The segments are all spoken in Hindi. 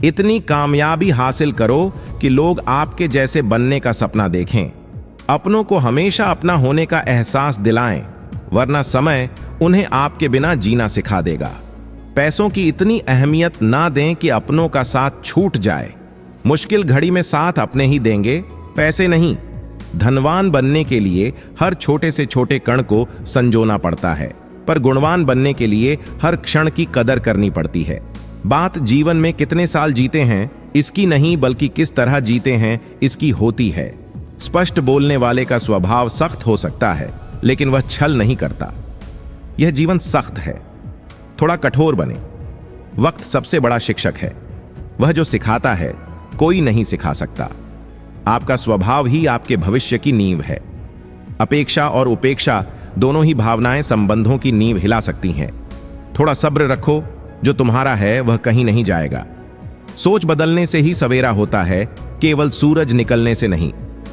इतनी कामयाबी हासिल करो कि लोग आपके जैसे बनने का सपना देखें। अपनों को हमेशा अपना होने का एहसास दिलाएं, वरना समय उन्हें आपके बिना जीना सिखा देगा। पैसों की इतनी अहमियत ना दें कि अपनों का साथ छूट जाए। मुश्किल घड़ी में साथ अपने ही देंगे, पैसे नहीं। धनवान बनने के लिए हर छोटे से छोटे कण को संजोना पड़ता है, पर गुणवान बनने के लिए हर क्षण की कदर करनी पड़ती है। बात जीवन में कितने साल जीते हैं इसकी नहीं, बल्कि किस तरह जीते हैं इसकी होती है। स्पष्ट बोलने वाले का स्वभाव सख्त हो सकता है, लेकिन वह छल नहीं करता। यह जीवन सख्त है, थोड़ा कठोर बने। वक्त सबसे बड़ा शिक्षक है, वह जो सिखाता है कोई नहीं सिखा सकता। आपका स्वभाव ही आपके भविष्य की नींव है। अपेक्षा और उपेक्षा दोनों ही भावनाएं संबंधों की नींव हिला सकती हैं। थोड़ा सब्र रखो, जो तुम्हारा है वह कहीं नहीं जाएगा। सोच बदलने से ही सवेरा होता है, केवल सूरज निकलने से नहीं।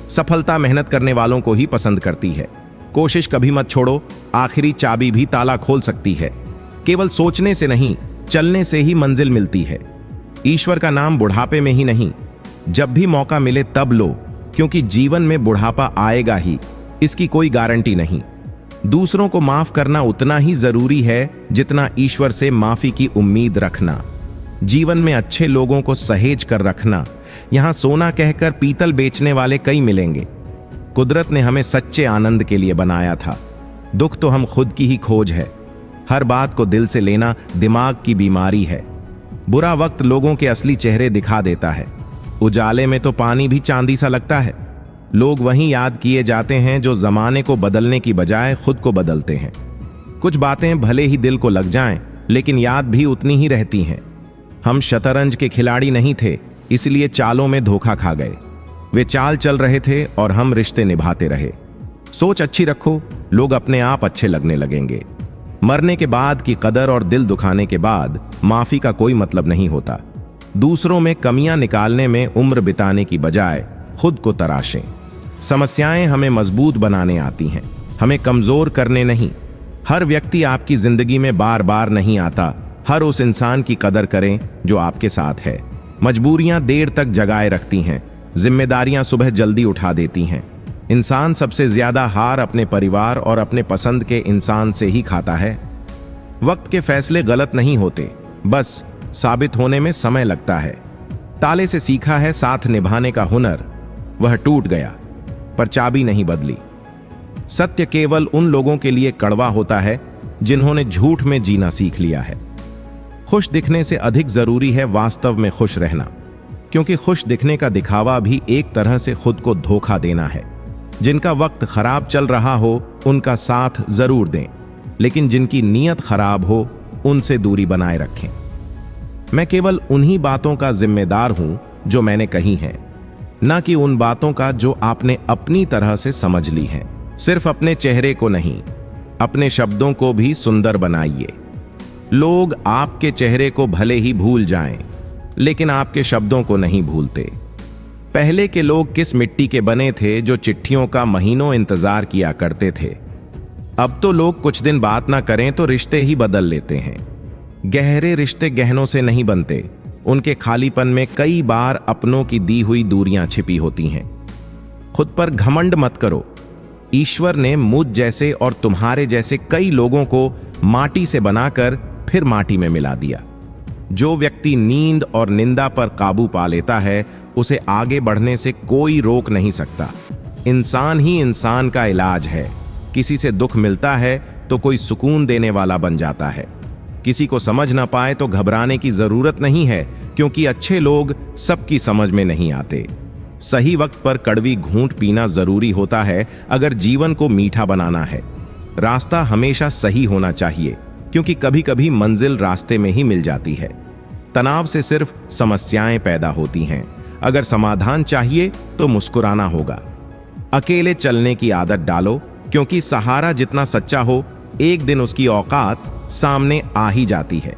सफलता मेहनत करने वालों को ही पसंद करती है। कोशिश कभी मत छोड़ो, आखिरी चाबी भी ताला खोल सकती है। केवल सोचने से नहीं, चलने से ही मंजिल मिलती है। ईश्वर का नाम बुढ़ापे में ही नहीं, जब भी मौका मिले तब लो, क्योंकि जीवन में बुढ़ापा आएगा ही, इसकी कोई गारंटी नहीं। दूसरों को माफ करना उतना ही जरूरी है जितना ईश्वर से माफी की उम्मीद रखना। जीवन में अच्छे लोगों को सहेज कर रखना। यहां सोना कहकर पीतल बेचने वाले कई मिलेंगे। कुदरत ने हमें सच्चे आनंद के लिए बनाया था। दुख तो हम खुद की ही खोज है। हर बात को दिल से लेना दिमाग की बीमारी है। बुरा वक्त लोगों के असली चेहरे दिखा देता है। उजाले में तो पानी भी चांदी सा लगता है। लोग वहीं याद किए जाते हैं जो जमाने को बदलने की बजाय खुद को बदलते हैं। कुछ बातें भले ही दिल को लग जाएं, लेकिन याद भी उतनी ही रहती हैं। हम शतरंज के खिलाड़ी नहीं थे, इसलिए चालों में धोखा खा गए। वे चाल चल रहे थे और हम रिश्ते निभाते रहे। सोच अच्छी रखो, लोग अपने आप अच्छे लगने लगेंगे। मरने के बाद की कदर और दिल दुखाने के बाद माफी का कोई मतलब नहीं होता। दूसरों में कमियां निकालने में उम्र बिताने की बजाय खुद को तराशें। समस्याएं हमें मजबूत बनाने आती हैं, हमें कमजोर करने नहीं। हर व्यक्ति आपकी जिंदगी में बार बार नहीं आता। हर उस इंसान की कदर करें जो आपके साथ है। मजबूरियां देर तक जगाए रखती हैं, जिम्मेदारियां सुबह जल्दी उठा देती हैं। इंसान सबसे ज्यादा हार अपने परिवार और अपने पसंद के इंसान से ही खाता है। वक्त के फैसले गलत नहीं होते, बस साबित होने में समय लगता है। ताले से सीखा है साथ निभाने का हुनर, वह टूट गया पर चाबी नहीं बदली। सत्य केवल उन लोगों के लिए कड़वा होता है जिन्होंने झूठ में जीना सीख लिया है। खुश दिखने से अधिक जरूरी है वास्तव में खुश रहना, क्योंकि खुश दिखने का दिखावा भी एक तरह से खुद को धोखा देना है। जिनका वक्त खराब चल रहा हो उनका साथ जरूर दें, लेकिन जिनकी नीयत खराब हो उनसे दूरी बनाए रखें। मैं केवल उन्हीं बातों का जिम्मेदार हूं जो मैंने कही हैं, न कि उन बातों का जो आपने अपनी तरह से समझ ली हैं। सिर्फ अपने चेहरे को नहीं, अपने शब्दों को भी सुंदर बनाइए। लोग आपके चेहरे को भले ही भूल जाएं, लेकिन आपके शब्दों को नहीं भूलते। पहले के लोग किस मिट्टी के बने थे जो चिट्ठियों का महीनों इंतजार किया करते थे। अब तो लोग कुछ दिन बात ना करें तो रिश्ते ही बदल लेते हैं। गहरे रिश्ते गहनों से नहीं बनते, उनके खालीपन में कई बार अपनों की दी हुई दूरियां छिपी होती हैं। खुद पर घमंड मत करो। ईश्वर ने मुझ जैसे और तुम्हारे जैसे कई लोगों को माटी से बनाकर फिर माटी में मिला दिया। जो व्यक्ति नींद और निंदा पर काबू पा लेता है, उसे आगे बढ़ने से कोई रोक नहीं सकता। इंसान ही इंसान का इलाज है। किसी से दुख मिलता है तो कोई सुकून देने वाला बन जाता है। किसी को समझ ना पाए तो घबराने की जरूरत नहीं है, क्योंकि अच्छे लोग सबकी समझ में नहीं आते। सही वक्त पर कड़वी घूंट पीना जरूरी होता है अगर जीवन को मीठा बनाना है। रास्ता हमेशा सही होना चाहिए, क्योंकि कभी कभी मंजिल रास्ते में ही मिल जाती है। तनाव से सिर्फ समस्याएं पैदा होती हैं। अगर समाधान चाहिए तो मुस्कुराना होगा। अकेले चलने की आदत डालो, क्योंकि सहारा जितना सच्चा हो, एक दिन उसकी औकात सामने आ ही जाती है।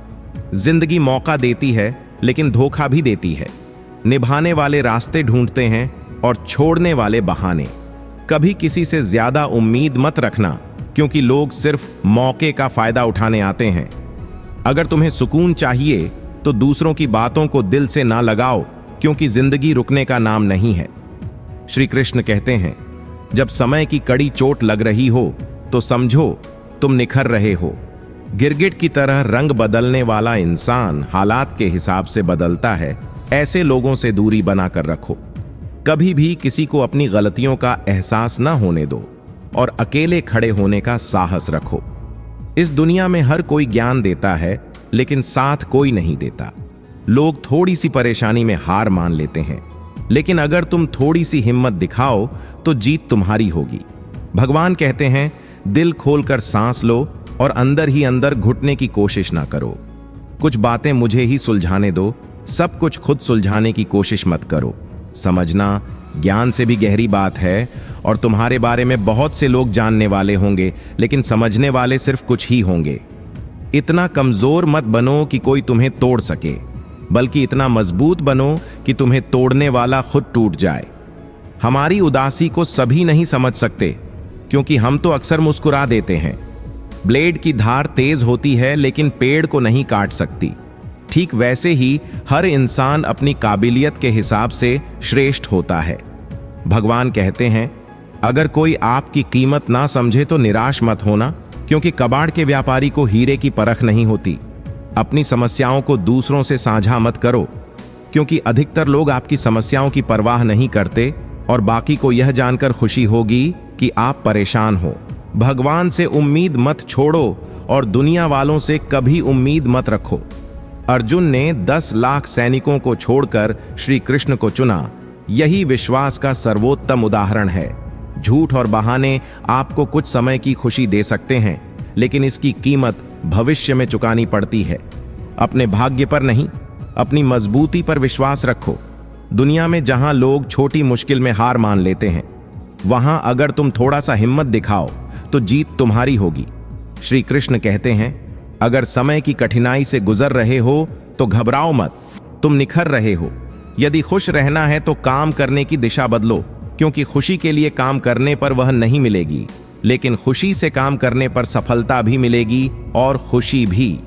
जिंदगी मौका देती है, लेकिन धोखा भी देती है। निभाने वाले रास्ते ढूंढते हैं और छोड़ने वाले बहाने। कभी किसी से ज्यादा उम्मीद मत रखना, क्योंकि लोग सिर्फ मौके का फायदा उठाने आते हैं। अगर तुम्हें सुकून चाहिए तो दूसरों की बातों को दिल से ना लगाओ, क्योंकि जिंदगी रुकने का नाम नहीं है। श्री कृष्ण कहते हैं, जब समय की कड़ी चोट लग रही हो तो समझो तुम निखर रहे हो। गिरगिट की तरह रंग बदलने वाला इंसान हालात के हिसाब से बदलता है। ऐसे लोगों से दूरी बनाकर रखो। कभी भी किसी को अपनी गलतियों का एहसास ना होने दो और अकेले खड़े होने का साहस रखो। इस दुनिया में हर कोई ज्ञान देता है, लेकिन साथ कोई नहीं देता। लोग थोड़ी सी परेशानी में हार मान लेते हैं, लेकिन अगर तुम थोड़ी सी हिम्मत दिखाओ तो जीत तुम्हारी होगी। भगवान कहते हैं, दिल खोलकर सांस लो और अंदर ही अंदर घुटने की कोशिश ना करो। कुछ बातें मुझे ही सुलझाने दो, सब कुछ खुद सुलझाने की कोशिश मत करो। समझना ज्ञान से भी गहरी बात है, और तुम्हारे बारे में बहुत से लोग जानने वाले होंगे, लेकिन समझने वाले सिर्फ कुछ ही होंगे। इतना कमजोर मत बनो कि कोई तुम्हें तोड़ सके, बल्कि इतना मजबूत बनो कि तुम्हें तोड़ने वाला खुद टूट जाए। हमारी उदासी को सभी नहीं समझ सकते, क्योंकि हम तो अक्सर मुस्कुरा देते हैं। ब्लेड की धार तेज होती है, लेकिन पेड़ को नहीं काट सकती। ठीक वैसे ही हर इंसान अपनी काबिलियत के हिसाब से श्रेष्ठ होता है। भगवान कहते हैं, अगर कोई आपकी कीमत ना समझे तो निराश मत होना, क्योंकि कबाड़ के व्यापारी को हीरे की परख नहीं होती। अपनी समस्याओं को दूसरों से साझा मत करो, क्योंकि अधिकतर लोग आपकी समस्याओं की परवाह नहीं करते और बाकी को यह जानकर खुशी होगी कि आप परेशान हो। भगवान से उम्मीद मत छोड़ो और दुनिया वालों से कभी उम्मीद मत रखो। अर्जुन ने 10 लाख सैनिकों को छोड़कर श्री कृष्ण को चुना। यही विश्वास का सर्वोत्तम उदाहरण है। झूठ और बहाने आपको कुछ समय की खुशी दे सकते हैं, लेकिन इसकी कीमत भविष्य में चुकानी पड़ती है। अपने भाग्य पर नहीं, अपनी मजबूती पर विश्वास रखो। दुनिया में जहां लोग छोटी मुश्किल में हार मान लेते हैं, वहां अगर तुम थोड़ा सा हिम्मत दिखाओ तो जीत तुम्हारी होगी। श्री कृष्ण कहते हैं, अगर समय की कठिनाई से गुजर रहे हो तो घबराओ मत, तुम निखर रहे हो। यदि खुश रहना है तो काम करने की दिशा बदलो, क्योंकि खुशी के लिए काम करने पर वह नहीं मिलेगी, लेकिन खुशी से काम करने पर सफलता भी मिलेगी और खुशी भी।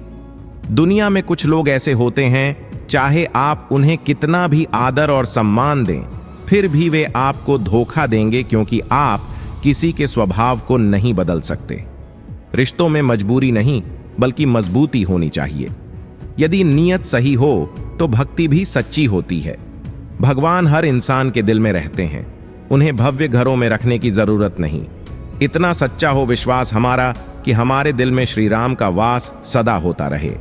दुनिया में कुछ लोग ऐसे होते हैं, चाहे आप उन्हें कितना भी आदर और सम्मान दें, फिर भी वे आपको धोखा देंगे, क्योंकि आप किसी के स्वभाव को नहीं बदल सकते। रिश्तों में मजबूरी नहीं, बल्कि मजबूती होनी चाहिए। यदि नीयत सही हो तो भक्ति भी सच्ची होती है। भगवान हर इंसान के दिल में रहते हैं, उन्हें भव्य घरों में रखने की जरूरत नहीं। इतना सच्चा हो विश्वास हमारा कि हमारे दिल में श्री राम का वास सदा होता रहे।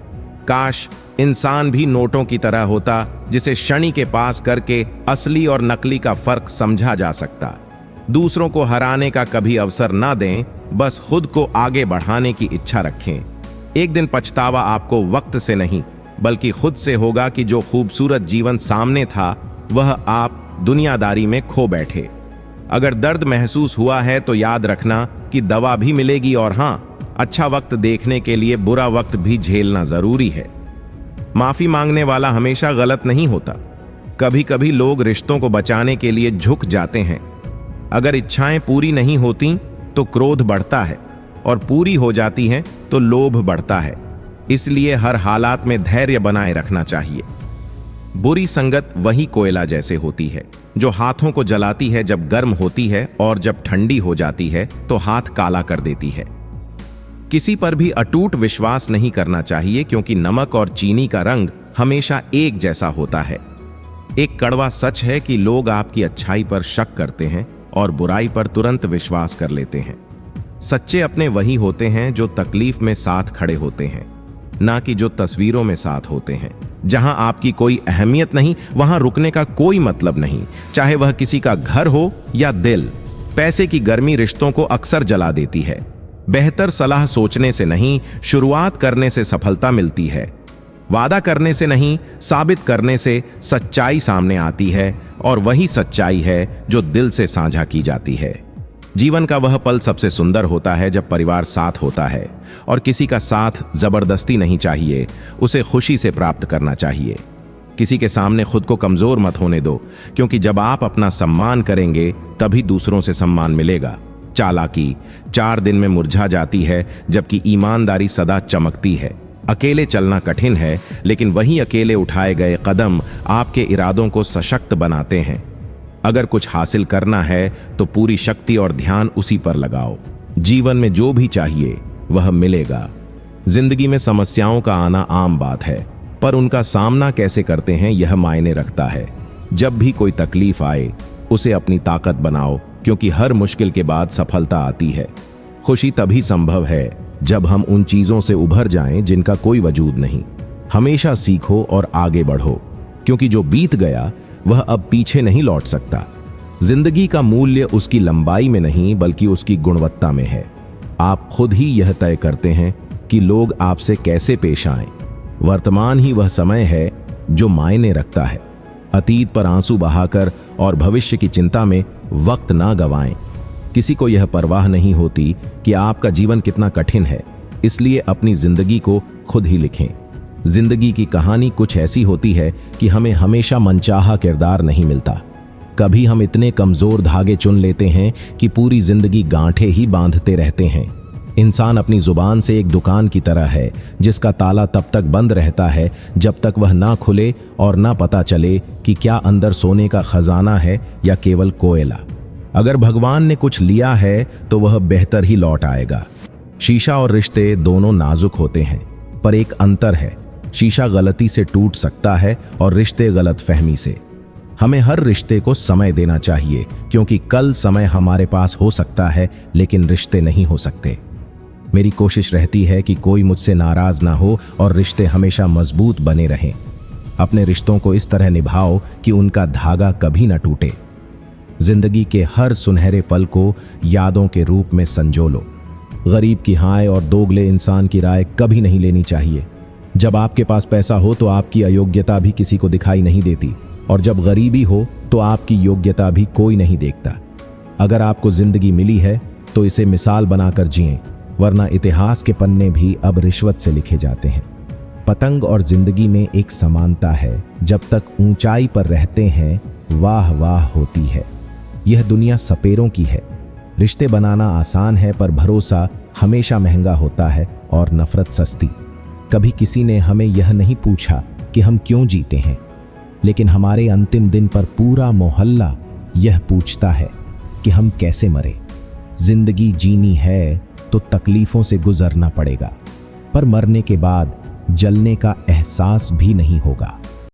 काश इंसान भी नोटों की तरह होता, जिसे शनि के पास करके असली और नकली का फर्क समझा जा सकता। दूसरों को हराने का कभी अवसर ना दें, बस खुद को आगे बढ़ाने की इच्छा रखें। एक दिन पछतावा आपको वक्त से नहीं, बल्कि खुद से होगा कि जो खूबसूरत जीवन सामने था वह आप दुनियादारी में खो बैठे। अगर दर्द महसूस हुआ है तो याद रखना कि दवा भी मिलेगी, और हां, अच्छा वक्त देखने के लिए बुरा वक्त भी झेलना जरूरी है। माफी मांगने वाला हमेशा गलत नहीं होता। कभी कभी लोग रिश्तों को बचाने के लिए झुक जाते हैं। अगर इच्छाएं पूरी नहीं होती तो क्रोध बढ़ता है, और पूरी हो जाती हैं तो लोभ बढ़ता है। इसलिए हर हालात में धैर्य बनाए रखना चाहिए। बुरी संगत वही कोयला जैसे होती है, जो हाथों को जलाती है जब गर्म होती है, और जब ठंडी हो जाती है तो हाथ काला कर देती है। किसी पर भी अटूट विश्वास नहीं करना चाहिए, क्योंकि नमक और चीनी का रंग हमेशा एक जैसा होता है। एक कड़वा सच है कि लोग आपकी अच्छाई पर शक करते हैं और बुराई पर तुरंत विश्वास कर लेते हैं। सच्चे अपने वही होते हैं जो तकलीफ में साथ खड़े होते हैं, ना कि जो तस्वीरों में साथ होते हैं। जहां आपकी कोई अहमियत नहीं, वहां रुकने का कोई मतलब नहीं, चाहे वह किसी का घर हो या दिल। पैसे की गर्मी रिश्तों को अक्सर जला देती है। बेहतर सलाह सोचने से नहीं, शुरुआत करने से सफलता मिलती है। वादा करने से नहीं, साबित करने से सच्चाई सामने आती है, और वही सच्चाई है जो दिल से साझा की जाती है। जीवन का वह पल सबसे सुंदर होता है जब परिवार साथ होता है, और किसी का साथ जबरदस्ती नहीं चाहिए, उसे खुशी से प्राप्त करना चाहिए। किसी के सामने खुद को कमजोर मत होने दो, क्योंकि जब आप अपना सम्मान करेंगे तभी दूसरों से सम्मान मिलेगा। चालाकी 4 दिन में मुरझा जाती है, जबकि ईमानदारी सदा चमकती है। अकेले चलना कठिन है, लेकिन वहीं अकेले उठाए गए कदम आपके इरादों को सशक्त बनाते हैं। अगर कुछ हासिल करना है तो पूरी शक्ति और ध्यान उसी पर लगाओ। जीवन में जो भी चाहिए वह मिलेगा। जिंदगी में समस्याओं का आना आम बात है, पर उनका सामना कैसे करते हैं यह मायने रखता है। जब भी कोई तकलीफ आए उसे अपनी ताकत बनाओ, क्योंकि हर मुश्किल के बाद सफलता आती है। खुशी तभी संभव है जब हम उन चीजों से उभर जाएं जिनका कोई वजूद नहीं। हमेशा सीखो और आगे बढ़ो, क्योंकि जो बीत गया वह अब पीछे नहीं लौट सकता। जिंदगी का मूल्य उसकी लंबाई में नहीं बल्कि उसकी गुणवत्ता में है। आप खुद ही यह तय करते हैं कि लोग आपसे कैसे पेश आएं। वर्तमान ही वह समय है जो मायने रखता है। अतीत पर आंसू बहाकर और भविष्य की चिंता में वक्त ना गवाएं। किसी को यह परवाह नहीं होती कि आपका जीवन कितना कठिन है, इसलिए अपनी जिंदगी को खुद ही लिखें। जिंदगी की कहानी कुछ ऐसी होती है कि हमें हमेशा मनचाहा किरदार नहीं मिलता। कभी हम इतने कमजोर धागे चुन लेते हैं कि पूरी जिंदगी गांठें ही बांधते रहते हैं। इंसान अपनी जुबान से एक दुकान की तरह है, जिसका ताला तब तक बंद रहता है जब तक वह ना खुले और ना पता चले कि क्या अंदर सोने का खजाना है या केवल कोयला। अगर भगवान ने कुछ लिया है तो वह बेहतर ही लौट आएगा। शीशा और रिश्ते दोनों नाजुक होते हैं, पर एक अंतर है। शीशा गलती से टूट सकता है और रिश्ते गलतफहमी से। हमें हर रिश्ते को समय देना चाहिए, क्योंकि कल समय हमारे पास हो सकता है लेकिन रिश्ते नहीं हो सकते। मेरी कोशिश रहती है कि कोई मुझसे नाराज ना हो और रिश्ते हमेशा मजबूत बने रहें। अपने रिश्तों को इस तरह निभाओ कि उनका धागा कभी ना टूटे। जिंदगी के हर सुनहरे पल को यादों के रूप में संजो लो। गरीब की हाय और दोगले इंसान की राय कभी नहीं लेनी चाहिए। जब आपके पास पैसा हो तो आपकी अयोग्यता भी किसी को दिखाई नहीं देती, और जब गरीबी हो तो आपकी योग्यता भी कोई नहीं देखता। अगर आपको जिंदगी मिली है तो इसे मिसाल बनाकर जिएं, वरना इतिहास के पन्ने भी अब रिश्वत से लिखे जाते हैं। पतंग और जिंदगी में एक समानता है, जब तक ऊंचाई पर रहते हैं वाह वाह होती है। यह दुनिया सपेरों की है। रिश्ते बनाना आसान है, पर भरोसा हमेशा महंगा होता है और नफरत सस्ती। कभी किसी ने हमें यह नहीं पूछा कि हम क्यों जीते हैं, लेकिन हमारे अंतिम दिन पर पूरा मोहल्ला यह पूछता है कि हम कैसे मरे। जिंदगी जीनी है तो तकलीफों से गुजरना पड़ेगा, पर मरने के बाद जलने का एहसास भी नहीं होगा।